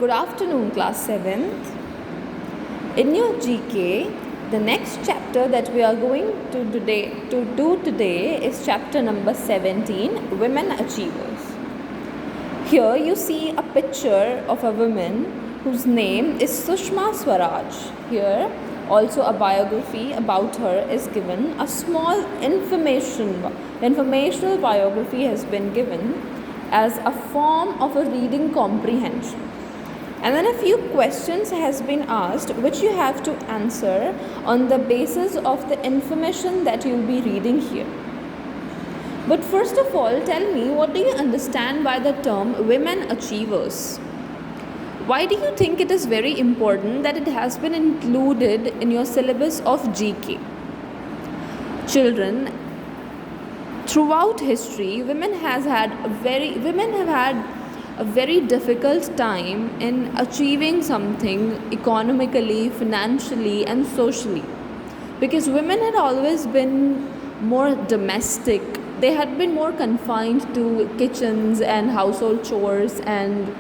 Good afternoon, class 7th. In your GK, the next chapter that we are going to do today is chapter number 17, Women Achievers. Here you see a picture of a woman whose name is Sushma Swaraj. Here also a biography about her is given. A small informational biography has been given as a form of a reading comprehension. And then a few questions has been asked which you have to answer on the basis of the information that you'll be reading here. But first of all, tell me, what do you understand by the term women achievers? Why do you think it is very important that it has been included in your syllabus of GK? Children, throughout history, women have had a very difficult time in achieving something economically, financially, and socially, because women had always been more domestic. They had been more confined to kitchens and household chores and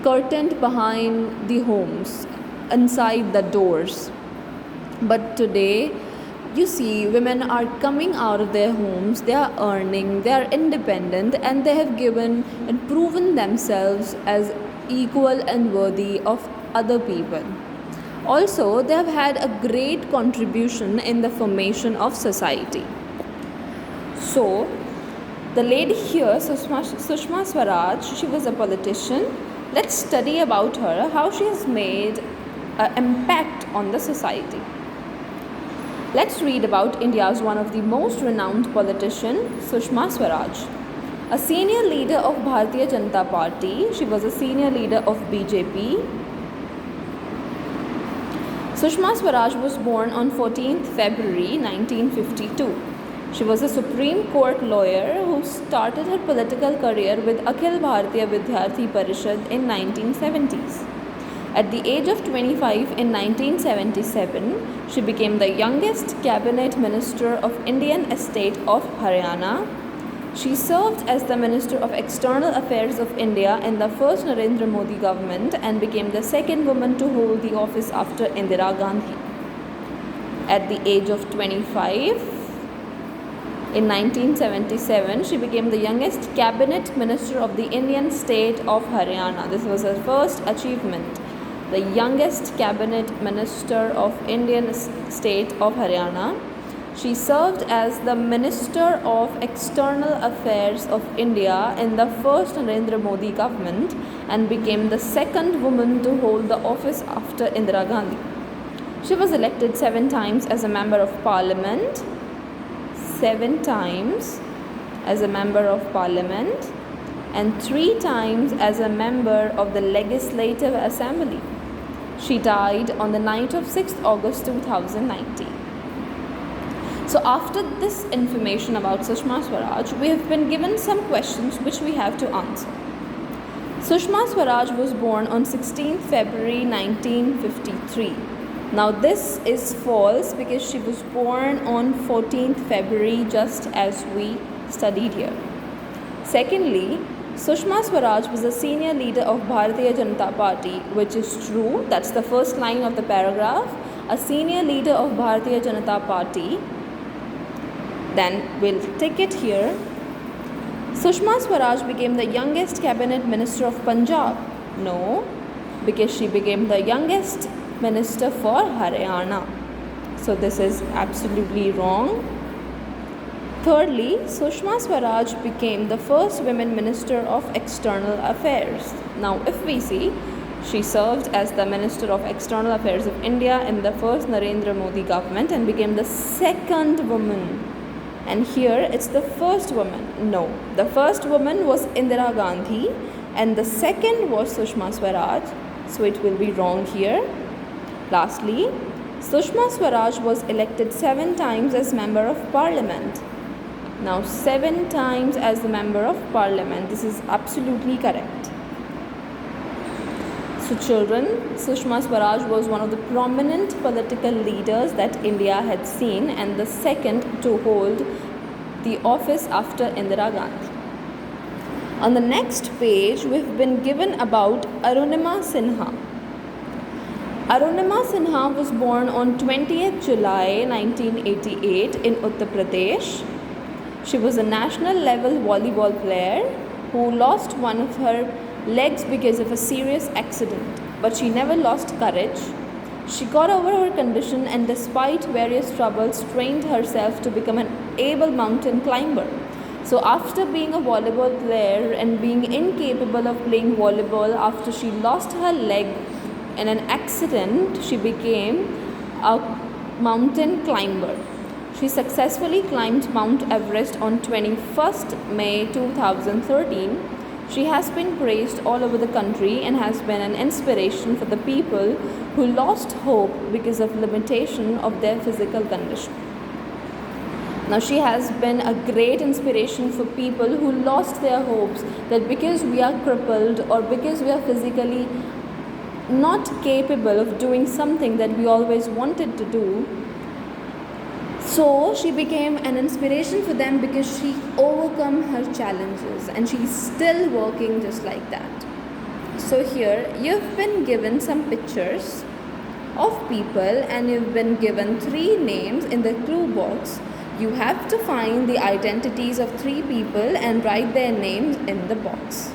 curtained behind the homes, inside the doors. But today, you see, women are coming out of their homes, they are earning, they are independent, and they have given and proven themselves as equal and worthy of other people. Also, they have had a great contribution in the formation of society. So, the lady here, Sushma Swaraj, she was a politician. Let's study about her, how she has made an impact on the society. Let's read about India's one of the most renowned politician, Sushma Swaraj. A senior leader of Bharatiya Janata Party, she was a senior leader of BJP. Sushma Swaraj was born on 14th February 1952. She was a Supreme Court lawyer who started her political career with Akhil Bharatiya Vidyarthi Parishad in 1970s. At the age of 25 in 1977, she became the youngest cabinet minister of Indian state of Haryana. She served as the Minister of External Affairs of India in the first Narendra Modi government and became the second woman to hold the office after Indira Gandhi. At the age of 25, in 1977, she became the youngest cabinet minister of the Indian state of Haryana. This was her first achievement. The youngest cabinet minister of Indian state of Haryana. She served as the Minister of External Affairs of India in the first Narendra Modi government and became the second woman to hold the office after Indira Gandhi. She was elected 7 times as a member of parliament, 7 times as a member of parliament, and 3 times as a member of the Legislative Assembly. She died on the night of 6th August 2019. So after this information about Sushma Swaraj, we have been given some questions which we have to answer. Sushma Swaraj was born on 16th February 1953. Now this is false because she was born on 14th February just as we studied here. Secondly, Sushma Swaraj was a senior leader of Bharatiya Janata Party, which is true. That's the first line of the paragraph. A senior leader of Bharatiya Janata Party. Then we'll take it here. Sushma Swaraj became the youngest cabinet minister of Punjab. No, because she became the youngest minister for Haryana. So this is absolutely wrong. Thirdly, Sushma Swaraj became the first women minister of external affairs. Now if we see, she served as the Minister of External Affairs of India in the first Narendra Modi government and became the second woman. And here it's the first woman. No, the first woman was Indira Gandhi and the second was Sushma Swaraj. So it will be wrong here. Lastly, Sushma Swaraj was elected 7 times as member of parliament. Now 7 times as the member of parliament. This is absolutely correct. So children, Sushma Swaraj was one of the prominent political leaders that India had seen and the second to hold the office after Indira Gandhi. On the next page, we've been given about Arunima Sinha. Arunima Sinha was born on 20th July 1988 in Uttar Pradesh. She was a national level volleyball player who lost one of her legs because of a serious accident, but she never lost courage. She got over her condition and despite various troubles trained herself to become an able mountain climber. So after being a volleyball player and being incapable of playing volleyball after she lost her leg in an accident, she became a mountain climber. She successfully climbed Mount Everest on 21st May 2013. She has been praised all over the country and has been an inspiration for the people who lost hope because of limitation of their physical condition. Now she has been a great inspiration for people who lost their hopes that because we are crippled or because we are physically not capable of doing something that we always wanted to do. So she became an inspiration for them because she overcome her challenges and she's still working just like that. So here you've been given some pictures of people and you've been given 3 names in the clue box. You have to find the identities of 3 people and write their names in the box.